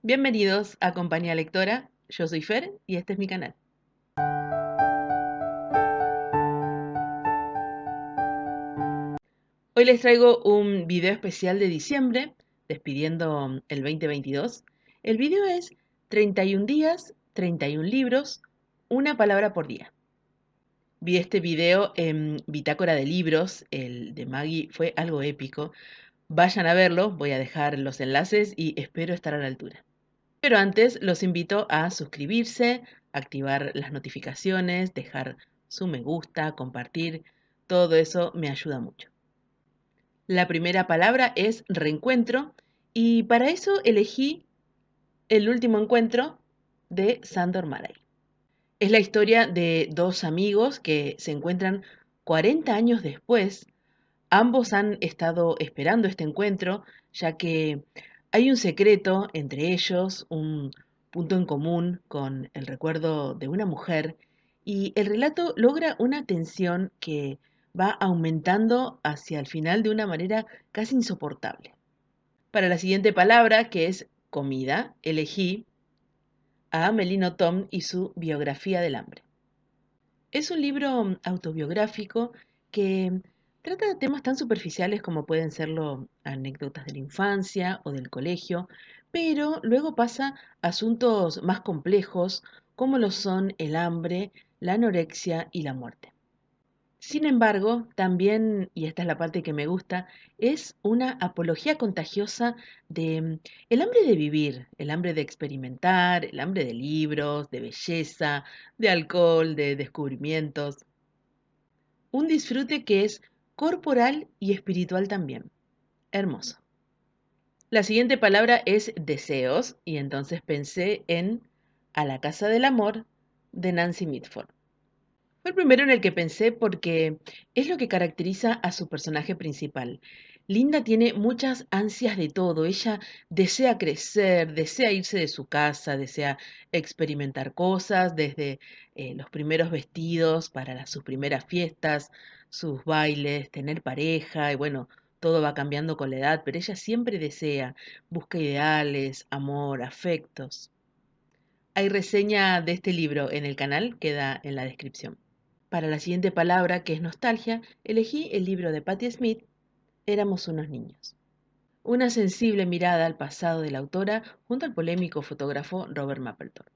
Bienvenidos a Compañía Lectora, yo soy Fer y este es mi canal. Hoy les traigo un video especial de diciembre, despidiendo el 2022. El video es 31 días, 31 libros, una palabra por día. Vi este video en Bitácora de Libros, el de Maggie fue algo épico. Vayan a verlo, voy a dejar los enlaces y espero estar a la altura. Pero antes los invito a suscribirse, activar las notificaciones, dejar su me gusta, compartir. Todo eso me ayuda mucho. La primera palabra es reencuentro y para eso elegí El último encuentro de Sándor Márai. Es la historia de dos amigos que se encuentran 40 años después. Ambos han estado esperando este encuentro, ya que hay un secreto entre ellos, un punto en común con el recuerdo de una mujer, y el relato logra una tensión que va aumentando hacia el final de una manera casi insoportable. Para la siguiente palabra, que es comida, elegí a Melino Tom y su biografía del hambre. Es un libro autobiográfico que trata de temas tan superficiales como pueden serlo anécdotas de la infancia o del colegio, pero luego pasa a asuntos más complejos como lo son el hambre, la anorexia y la muerte. Sin embargo, también, y esta es la parte que me gusta, es una apología contagiosa de el hambre de vivir, el hambre de experimentar, el hambre de libros, de belleza, de alcohol, de descubrimientos. Un disfrute que es corporal y espiritual también. Hermoso. La siguiente palabra es deseos, y entonces pensé en A la Casa del Amor de Nancy Mitford. Fue el primero en el que pensé porque es lo que caracteriza a su personaje principal. Linda tiene muchas ansias de todo. Ella desea crecer, desea irse de su casa, desea experimentar cosas, desde los primeros vestidos para sus primeras fiestas, sus bailes, tener pareja y bueno, todo va cambiando con la edad, pero ella siempre desea, busca ideales, amor, afectos. Hay reseña de este libro en el canal, queda en la descripción. Para la siguiente palabra, que es nostalgia, elegí el libro de Patti Smith, Éramos unos niños. Una sensible mirada al pasado de la autora junto al polémico fotógrafo Robert Mapplethorpe.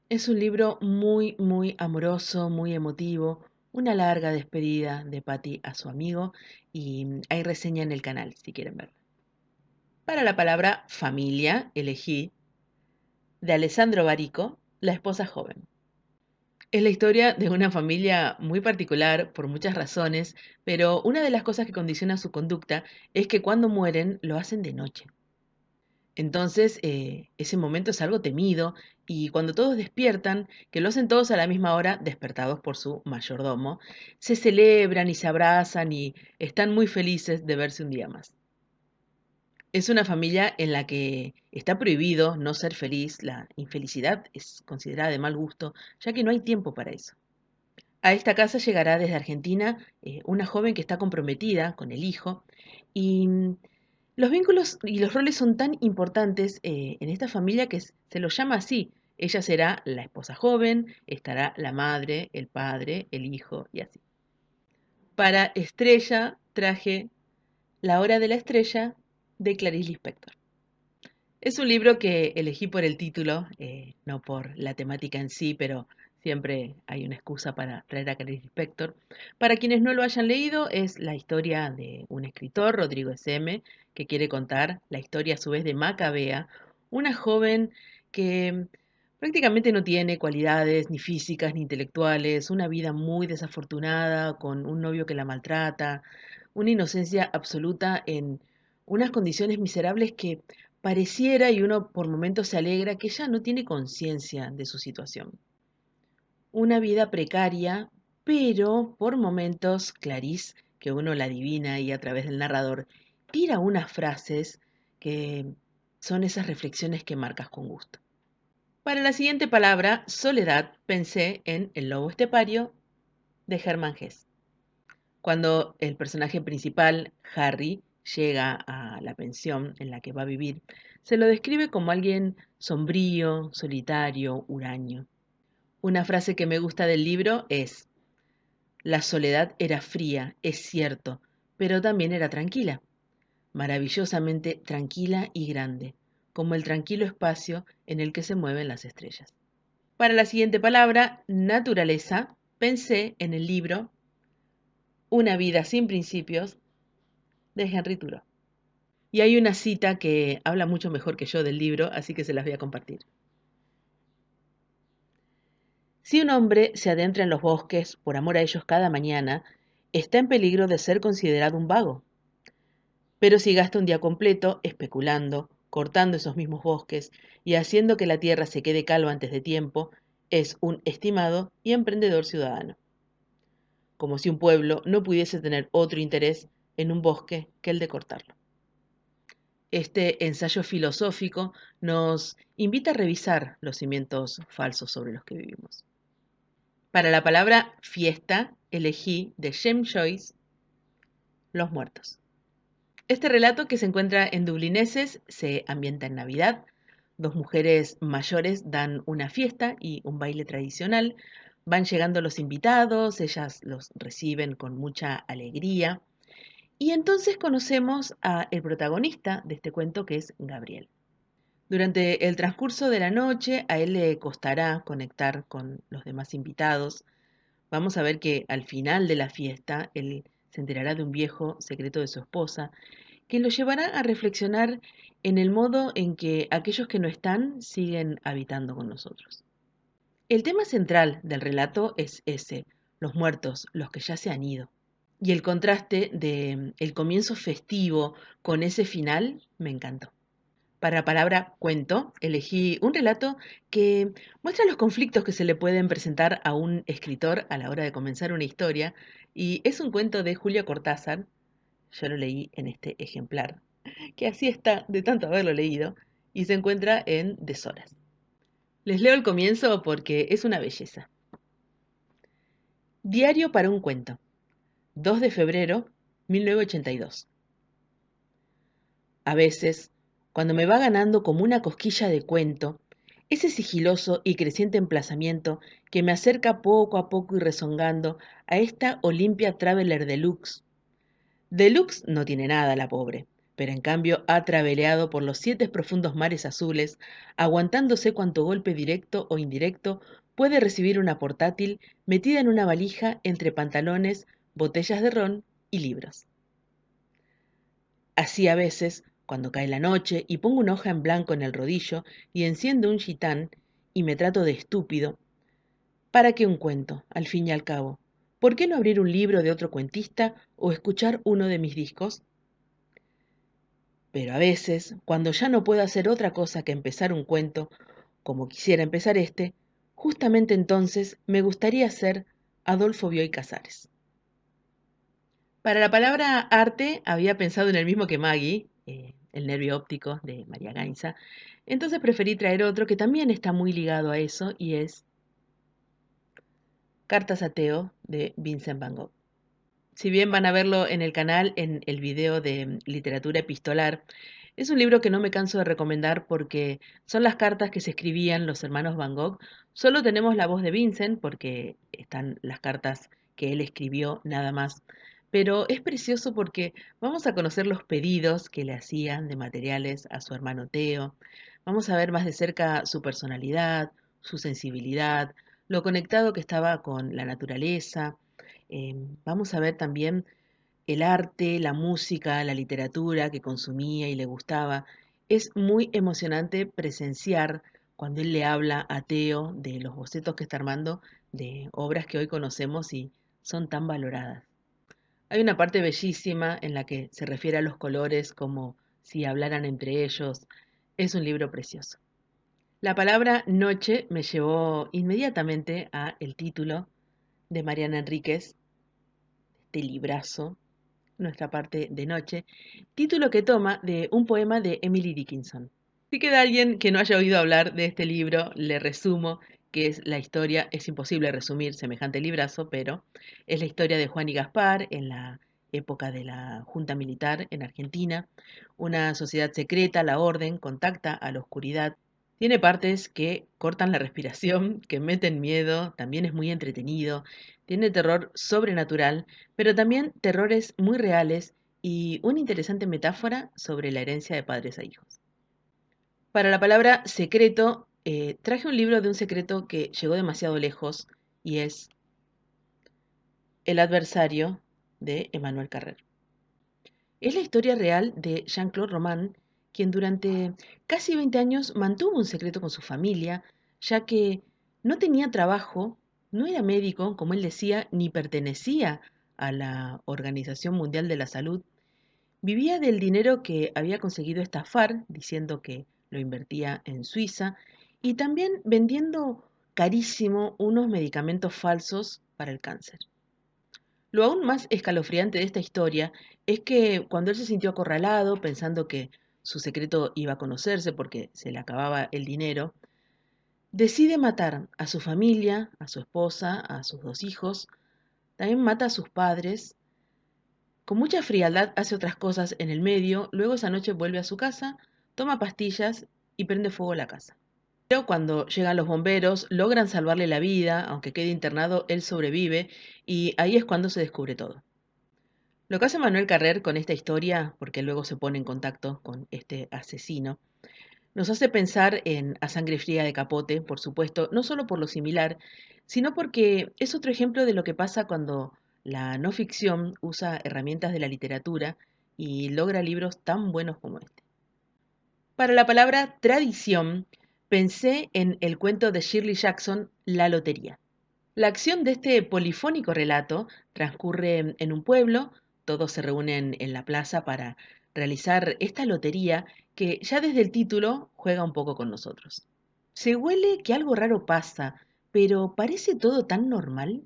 Es un libro muy amoroso, muy emotivo, una larga despedida de Patti a su amigo y hay reseña en el canal si quieren verla. Para la palabra familia, elegí de Alessandro Barico, La esposa joven. Es la historia de una familia muy particular por muchas razones, pero una de las cosas que condiciona su conducta es que cuando mueren lo hacen de noche. Entonces, ese momento es algo temido y cuando todos despiertan, que lo hacen todos a la misma hora, despertados por su mayordomo, se celebran y se abrazan y están muy felices de verse un día más. Es una familia en la que está prohibido no ser feliz, la infelicidad es considerada de mal gusto, ya que no hay tiempo para eso. A esta casa llegará desde Argentina una joven que está comprometida con el hijo y los vínculos y los roles son tan importantes en esta familia que se lo llama así. Ella será la esposa joven, estará la madre, el padre, el hijo y así. Para Estrella traje La hora de la estrella de Clarice Lispector. Es un libro que elegí por el título, no por la temática en sí, pero siempre hay una excusa para traer a Clarice Lispector. Para quienes no lo hayan leído, es la historia de un escritor, Rodrigo S.M., que quiere contar la historia a su vez de Macabea, una joven que prácticamente no tiene cualidades ni físicas ni intelectuales, una vida muy desafortunada, con un novio que la maltrata, una inocencia absoluta en unas condiciones miserables que pareciera, y uno por momentos se alegra, que ella no tiene conciencia de su situación. Una vida precaria, pero por momentos Clarice, que uno la adivina y a través del narrador, tira unas frases que son esas reflexiones que marcas con gusto. Para la siguiente palabra, soledad, pensé en El lobo estepario de Hermann Hesse. Cuando el personaje principal, Harry, llega a la pensión en la que va a vivir, se lo describe como alguien sombrío, solitario, huraño. Una frase que me gusta del libro es: la soledad era fría, es cierto, pero también era tranquila, maravillosamente tranquila y grande, como el tranquilo espacio en el que se mueven las estrellas. Para la siguiente palabra, naturaleza, pensé en el libro Una vida sin principios de Henry Thoreau. Y hay una cita que habla mucho mejor que yo del libro, así que se las voy a compartir. Si un hombre se adentra en los bosques por amor a ellos cada mañana, está en peligro de ser considerado un vago. Pero si gasta un día completo especulando, cortando esos mismos bosques y haciendo que la tierra se quede calva antes de tiempo, es un estimado y emprendedor ciudadano. Como si un pueblo no pudiese tener otro interés en un bosque que el de cortarlo. Este ensayo filosófico nos invita a revisar los cimientos falsos sobre los que vivimos. Para la palabra fiesta, elegí de James Joyce Los Muertos. Este relato, que se encuentra en Dublineses, se ambienta en Navidad. Dos mujeres mayores dan una fiesta y un baile tradicional. Van llegando los invitados, ellas los reciben con mucha alegría. Y entonces conocemos a el protagonista de este cuento, que es Gabriel. Durante el transcurso de la noche, a él le costará conectar con los demás invitados. Vamos a ver que al final de la fiesta, él se enterará de un viejo secreto de su esposa, que lo llevará a reflexionar en el modo en que aquellos que no están siguen habitando con nosotros. El tema central del relato es ese: los muertos, los que ya se han ido. Y el contraste de el comienzo festivo con ese final me encantó. Para la palabra cuento, elegí un relato que muestra los conflictos que se le pueden presentar a un escritor a la hora de comenzar una historia, y es un cuento de Julio Cortázar. Yo lo leí en este ejemplar, que así está de tanto haberlo leído, y se encuentra en Deshoras. Les leo el comienzo porque es una belleza. Diario para un cuento. 2 de febrero, 1982. A veces, cuando me va ganando como una cosquilla de cuento, ese sigiloso y creciente emplazamiento que me acerca poco a poco y rezongando a esta Olympia Traveler Deluxe. Deluxe no tiene nada la pobre, pero en cambio ha traveleado por los 7 profundos mares azules, aguantándose cuanto golpe directo o indirecto puede recibir una portátil metida en una valija entre pantalones, botellas de ron y libros. Así a veces, cuando cae la noche y pongo una hoja en blanco en el rodillo y enciendo un gitán y me trato de estúpido, ¿para qué un cuento, al fin y al cabo? ¿Por qué no abrir un libro de otro cuentista o escuchar uno de mis discos? Pero a veces, cuando ya no puedo hacer otra cosa que empezar un cuento, como quisiera empezar este, justamente entonces me gustaría ser Adolfo Bioy Casares. Para la palabra arte había pensado en el mismo que Maggie, El nervio óptico de María Gainza. Entonces preferí traer otro que también está muy ligado a eso, y es Cartas a Teo de Vincent Van Gogh. Si bien van a verlo en el canal en el video de literatura epistolar, es un libro que no me canso de recomendar porque son las cartas que se escribían los hermanos Van Gogh. Solo tenemos la voz de Vincent porque están las cartas que él escribió nada más. Pero es precioso porque vamos a conocer los pedidos que le hacían de materiales a su hermano Teo. Vamos a ver más de cerca su personalidad, su sensibilidad, lo conectado que estaba con la naturaleza. Vamos a ver también el arte, la música, la literatura que consumía y le gustaba. Es muy emocionante presenciar cuando él le habla a Teo de los bocetos que está armando de obras que hoy conocemos y son tan valoradas. Hay una parte bellísima en la que se refiere a los colores como si hablaran entre ellos. Es un libro precioso. La palabra noche me llevó inmediatamente a el título de Mariana Enríquez, este librazo, Nuestra parte de noche, título que toma de un poema de Emily Dickinson. Si queda alguien que no haya oído hablar de este libro, le resumo que es la historia. Es imposible resumir semejante librazo, pero es la historia de Juan y Gaspar en la época de la Junta Militar en Argentina. Una sociedad secreta, la Orden, contacta a la oscuridad. Tiene partes que cortan la respiración, que meten miedo, también es muy entretenido. Tiene terror sobrenatural, pero también terrores muy reales y una interesante metáfora sobre la herencia de padres a hijos. Para la palabra secreto, traje un libro de un secreto que llegó demasiado lejos y es El adversario de Emmanuel Carrère. Es la historia real de Jean-Claude Roman, quien durante casi 20 años mantuvo un secreto con su familia, ya que no tenía trabajo, no era médico, como él decía, ni pertenecía a la Organización Mundial de la Salud. Vivía del dinero que había conseguido estafar, diciendo que lo invertía en Suiza, y también vendiendo carísimo unos medicamentos falsos para el cáncer. Lo aún más escalofriante de esta historia es que cuando él se sintió acorralado, pensando que su secreto iba a conocerse porque se le acababa el dinero, decide matar a su familia, a su esposa, a sus 2 hijos, también mata a sus padres. Con mucha frialdad hace otras cosas en el medio, luego esa noche vuelve a su casa, toma pastillas y prende fuego a la casa. Pero cuando llegan los bomberos, logran salvarle la vida, aunque quede internado, él sobrevive y ahí es cuando se descubre todo. Lo que hace Manuel Carrer con esta historia, porque luego se pone en contacto con este asesino, nos hace pensar en A Sangre Fría de Capote, por supuesto, no solo por lo similar, sino porque es otro ejemplo de lo que pasa cuando la no ficción usa herramientas de la literatura y logra libros tan buenos como este. Para la palabra tradición, pensé en el cuento de Shirley Jackson, La Lotería. La acción de este polifónico relato transcurre en un pueblo, todos se reúnen en la plaza para realizar esta lotería que ya desde el título juega un poco con nosotros. Se huele que algo raro pasa, pero parece todo tan normal.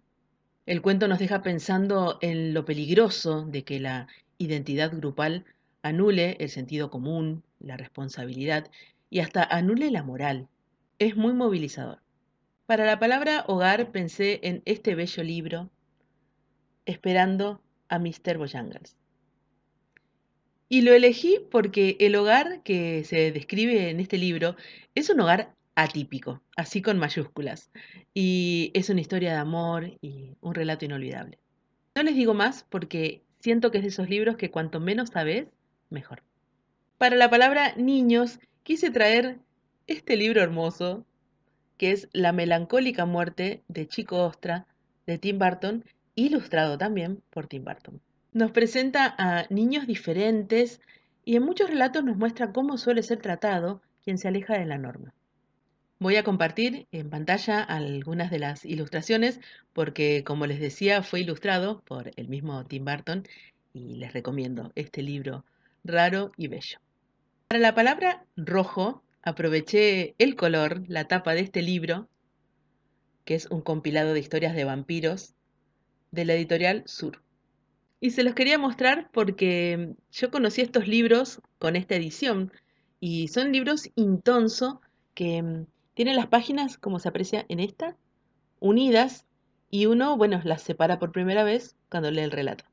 El cuento nos deja pensando en lo peligroso de que la identidad grupal anule el sentido común, la responsabilidad y hasta anule la moral. Es muy movilizador. Para la palabra hogar pensé en este bello libro, Esperando a Mr. Bojangles. Y lo elegí porque el hogar que se describe en este libro es un hogar atípico, así con mayúsculas, y es una historia de amor y un relato inolvidable. No les digo más porque siento que es de esos libros que cuanto menos sabes, mejor. Para la palabra niños, quise traer este libro hermoso que es La melancólica muerte de Chico Ostra, de Tim Burton, ilustrado también por Tim Burton. Nos presenta a niños diferentes y en muchos relatos nos muestra cómo suele ser tratado quien se aleja de la norma. Voy a compartir en pantalla algunas de las ilustraciones porque, como les decía, fue ilustrado por el mismo Tim Burton y les recomiendo este libro raro y bello. Para la palabra rojo, aproveché el color, la tapa de este libro, que es un compilado de historias de vampiros de la editorial Sur. Y se los quería mostrar porque yo conocí estos libros con esta edición y son libros intonso que tienen las páginas, como se aprecia en esta, unidas y uno, bueno, las separa por primera vez cuando lee el relato.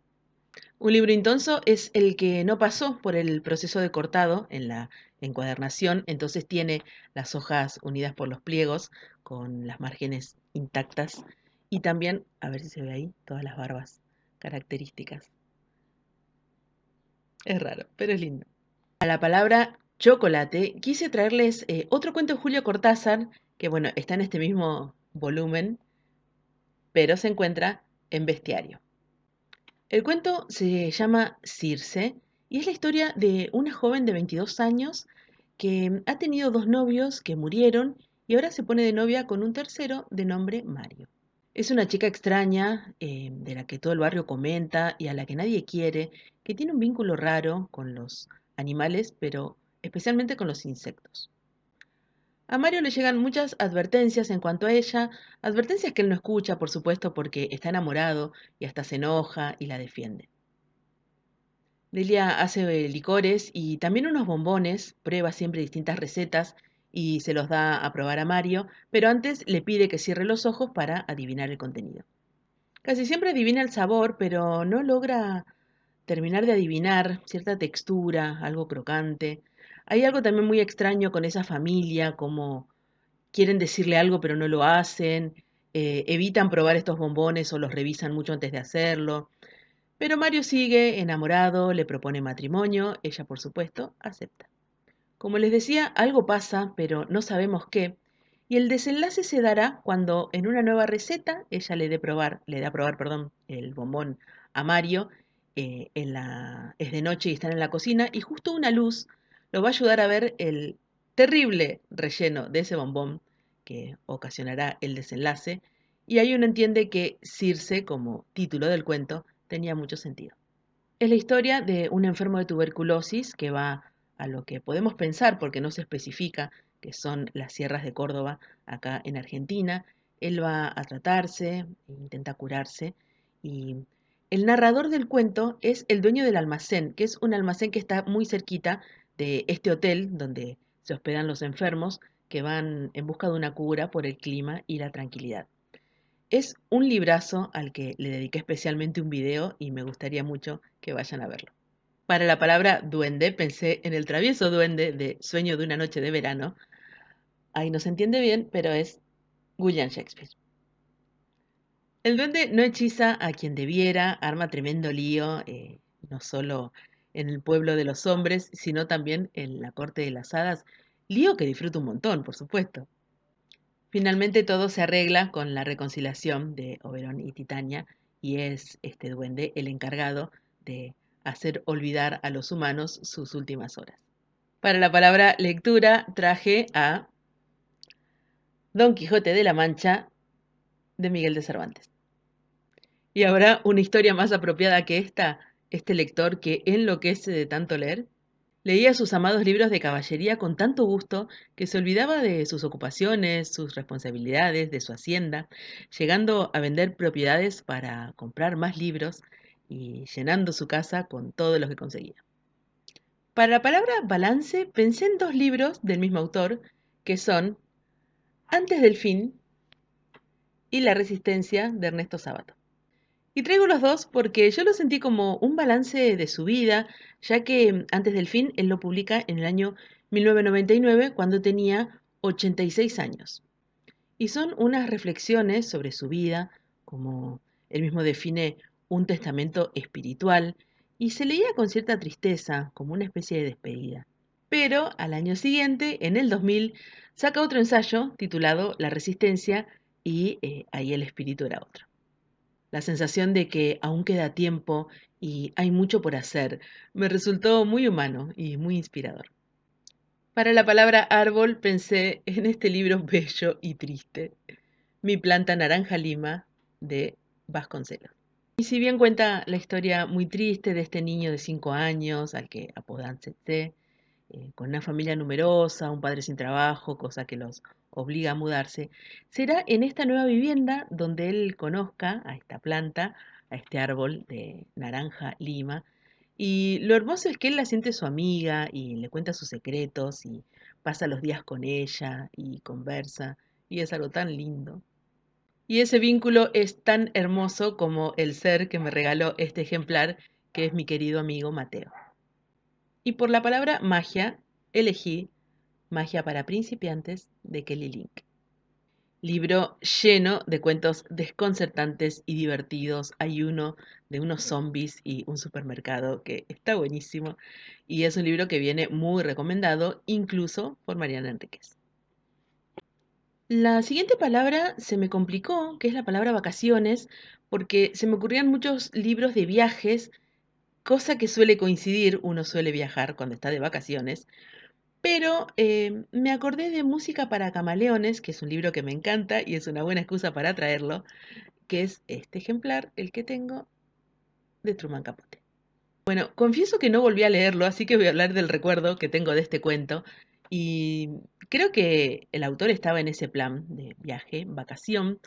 Un libro intonso es el que no pasó por el proceso de cortado en la encuadernación, entonces tiene las hojas unidas por los pliegos con las márgenes intactas y también, a ver si se ve ahí, todas las barbas características. Es raro, pero es lindo. A la palabra chocolate quise traerles otro cuento de Julio Cortázar, que bueno, está en este mismo volumen, pero se encuentra en bestiario. El cuento se llama Circe y es la historia de una joven de 22 años que ha tenido 2 novios que murieron y ahora se pone de novia con un tercero de nombre Mario. Es una chica extraña, de la que todo el barrio comenta y a la que nadie quiere, que tiene un vínculo raro con los animales, pero especialmente con los insectos. A Mario le llegan muchas advertencias en cuanto a ella, advertencias que él no escucha, por supuesto, porque está enamorado y hasta se enoja y la defiende. Delia hace licores y también unos bombones, prueba siempre distintas recetas y se los da a probar a Mario, pero antes le pide que cierre los ojos para adivinar el contenido. Casi siempre adivina el sabor, pero no logra terminar de adivinar cierta textura, algo crocante. Hay algo también muy extraño con esa familia, como quieren decirle algo pero no lo hacen, evitan probar estos bombones o los revisan mucho antes de hacerlo. Pero Mario sigue enamorado, le propone matrimonio, ella por supuesto acepta. Como les decía, algo pasa, pero no sabemos qué, y el desenlace se dará cuando en una nueva receta ella le da a probar, perdón, el bombón a Mario, es de noche y están en la cocina, y justo una luz lo va a ayudar a ver el terrible relleno de ese bombón que ocasionará el desenlace, y ahí uno entiende que Circe, como título del cuento, tenía mucho sentido. Es la historia de un enfermo de tuberculosis que va a lo que podemos pensar, porque no se especifica, que son las sierras de Córdoba, acá en Argentina. Él va a tratarse, intenta curarse, y el narrador del cuento es el dueño del almacén, que es un almacén que está muy cerquita de este hotel donde se hospedan los enfermos que van en busca de una cura por el clima y la tranquilidad. Es un librazo al que le dediqué especialmente un video y me gustaría mucho que vayan a verlo. Para la palabra duende pensé en el travieso duende de Sueño de una noche de verano. Ahí no se entiende bien, pero es William Shakespeare. El duende no hechiza a quien debiera, arma tremendo lío, no solo en el pueblo de los hombres, sino también en la corte de las hadas. Lío que disfruto un montón, por supuesto. Finalmente todo se arregla con la reconciliación de Oberón y Titania y es este duende el encargado de hacer olvidar a los humanos sus últimas horas. Para la palabra lectura traje a Don Quijote de la Mancha de Miguel de Cervantes. ¿Y habrá una historia más apropiada que esta? Este lector que enloquece de tanto leer. Leía sus amados libros de caballería con tanto gusto que se olvidaba de sus ocupaciones, sus responsabilidades, de su hacienda, llegando a vender propiedades para comprar más libros y llenando su casa con todo lo que conseguía. Para la palabra balance pensé en dos libros del mismo autor que son Antes del fin y La resistencia de Ernesto Sábato. Y traigo los dos porque yo lo sentí como un balance de su vida, ya que Antes del fin él lo publica en el año 1999 cuando tenía 86 años. Y son unas reflexiones sobre su vida, como él mismo define un testamento espiritual, y se leía con cierta tristeza, como una especie de despedida. Pero al año siguiente, en el 2000, saca otro ensayo titulado La resistencia y ahí el espíritu era otro. La sensación de que aún queda tiempo y hay mucho por hacer me resultó muy humano y muy inspirador. Para la palabra árbol pensé en este libro bello y triste, Mi planta naranja lima de Vasconcelos. Y si bien cuenta la historia muy triste de este niño de 5 años al que apodan Tsetse, con una familia numerosa, un padre sin trabajo, cosa que los obliga a mudarse, será en esta nueva vivienda donde él conozca a esta planta, a este árbol de naranja lima. Y lo hermoso es que él la siente su amiga y le cuenta sus secretos y pasa los días con ella y conversa y es algo tan lindo. Y ese vínculo es tan hermoso como el ser que me regaló este ejemplar, que es mi querido amigo Mateo. Y por la palabra magia, elegí Magia para principiantes de Kelly Link. Libro lleno de cuentos desconcertantes y divertidos. Hay uno de unos zombies y un supermercado que está buenísimo. Y es un libro que viene muy recomendado, incluso por Mariana Enríquez. La siguiente palabra se me complicó, que es la palabra vacaciones, porque se me ocurrían muchos libros de viajes, cosa que suele coincidir, uno suele viajar cuando está de vacaciones, pero me acordé de Música para Camaleones, que es un libro que me encanta y es una buena excusa para traerlo, que es este ejemplar, el que tengo, de Truman Capote. Bueno, confieso que no volví a leerlo, así que voy a hablar del recuerdo que tengo de este cuento. Y creo que el autor estaba en ese plan de viaje, vacación,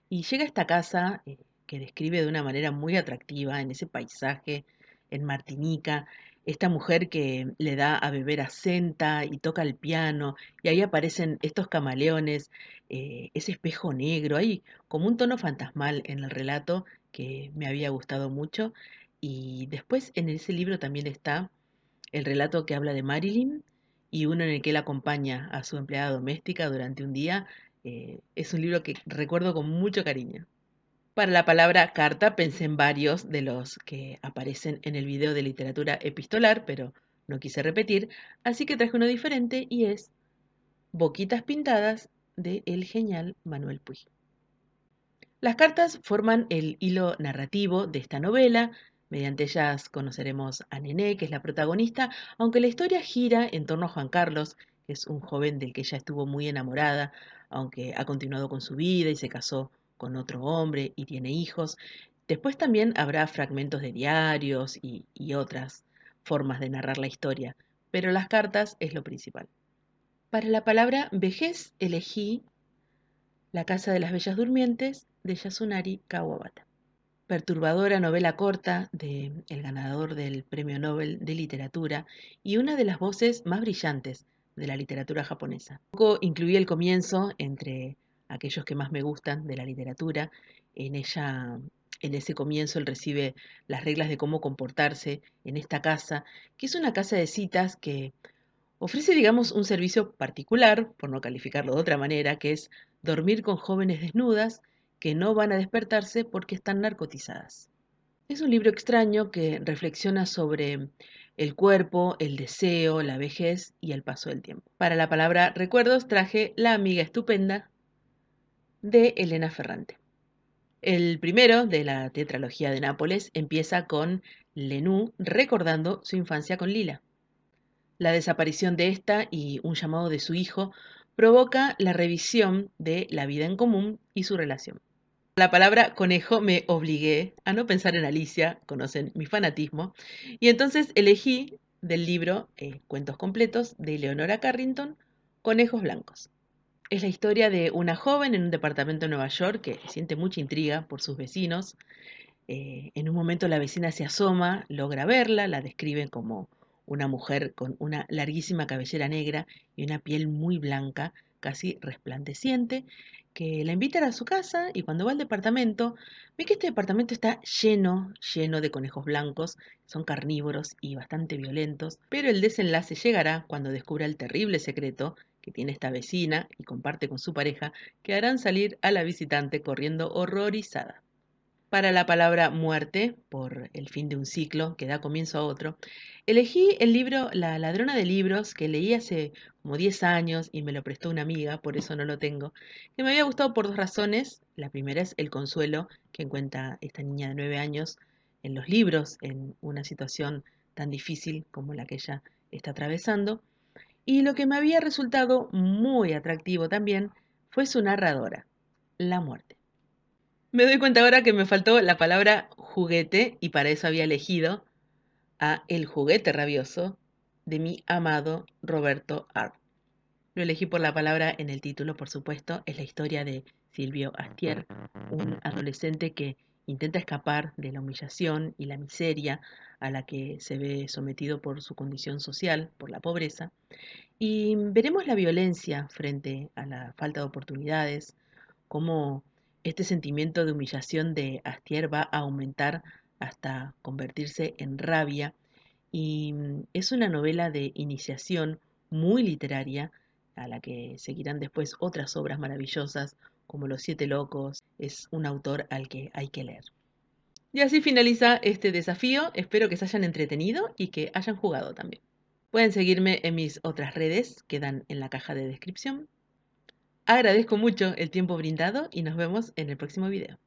y llega a esta casa que describe de una manera muy atractiva, en ese paisaje, en Martinica, esta mujer que le da a beber a Senta y toca el piano, y ahí aparecen estos camaleones, ese espejo negro, hay como un tono fantasmal en el relato que me había gustado mucho Y después en ese libro también está el relato que habla de Marilyn y uno en el que él acompaña a su empleada doméstica durante un día. Es un libro que recuerdo con mucho cariño. Para la palabra carta pensé en varios de los que aparecen en el video de literatura epistolar, pero no quise repetir, así que traje uno diferente y es Boquitas Pintadas de el genial Manuel Puig. Las cartas forman el hilo narrativo de esta novela. Mediante ellas conoceremos a Nené, que es la protagonista, aunque la historia gira en torno a Juan Carlos, que es un joven del que ella estuvo muy enamorada, aunque ha continuado con su vida y se casó con otro hombre y tiene hijos. Después también habrá fragmentos de diarios y otras formas de narrar la historia, pero las cartas es lo principal. Para la palabra vejez elegí La casa de las bellas durmientes de Yasunari Kawabata. Perturbadora novela corta de el ganador del Premio Nobel de Literatura y una de las voces más brillantes de la literatura japonesa. Poco incluí el comienzo entre aquellos que más me gustan de la literatura. En ese comienzo él recibe las reglas de cómo comportarse en esta casa, que es una casa de citas que ofrece, digamos, un servicio particular, por no calificarlo de otra manera, que es dormir con jóvenes desnudas que no van a despertarse porque están narcotizadas. Es un libro extraño que reflexiona sobre el cuerpo, el deseo, la vejez y el paso del tiempo. Para la palabra recuerdos traje La amiga estupenda de Elena Ferrante. El primero de la tetralogía de Nápoles empieza con Lenú recordando su infancia con Lila. La desaparición de esta y un llamado de su hijo provoca la revisión de la vida en común y su relación. La palabra conejo me obligué a no pensar en Alicia, conocen mi fanatismo, y entonces elegí del libro Cuentos completos de Leonora Carrington, Conejos Blancos. Es la historia de una joven en un departamento de Nueva York que siente mucha intriga por sus vecinos. En un momento la vecina se asoma, logra verla, la describe como una mujer con una larguísima cabellera negra y una piel muy blanca, casi resplandeciente, que la invita a su casa y cuando va al departamento, ve que este departamento está lleno de conejos blancos, son carnívoros y bastante violentos, pero el desenlace llegará cuando descubra el terrible secreto que tiene esta vecina y comparte con su pareja, que harán salir a la visitante corriendo horrorizada. Para la palabra muerte, por el fin de un ciclo que da comienzo a otro, elegí el libro La ladrona de libros, que leí hace como 10 años y me lo prestó una amiga, por eso no lo tengo, que me había gustado por dos razones. La primera es el consuelo que encuentra esta niña de 9 años en los libros, en una situación tan difícil como la que ella está atravesando. Y lo que me había resultado muy atractivo también fue su narradora, la muerte. Me doy cuenta ahora que me faltó la palabra juguete y para eso había elegido a El juguete rabioso de mi amado Roberto Arlt. Lo elegí por la palabra en el título, por supuesto. Es la historia de Silvio Astier, un adolescente que intenta escapar de la humillación y la miseria a la que se ve sometido por su condición social, por la pobreza. Y veremos la violencia frente a la falta de oportunidades, cómo este sentimiento de humillación de Astier va a aumentar hasta convertirse en rabia. Y es una novela de iniciación muy literaria, a la que seguirán después otras obras maravillosas como Los Siete Locos. Es un autor al que hay que leer. Y así finaliza este desafío. Espero que se hayan entretenido y que hayan jugado también. Pueden seguirme en mis otras redes, quedan en la caja de descripción. Agradezco mucho el tiempo brindado y nos vemos en el próximo video.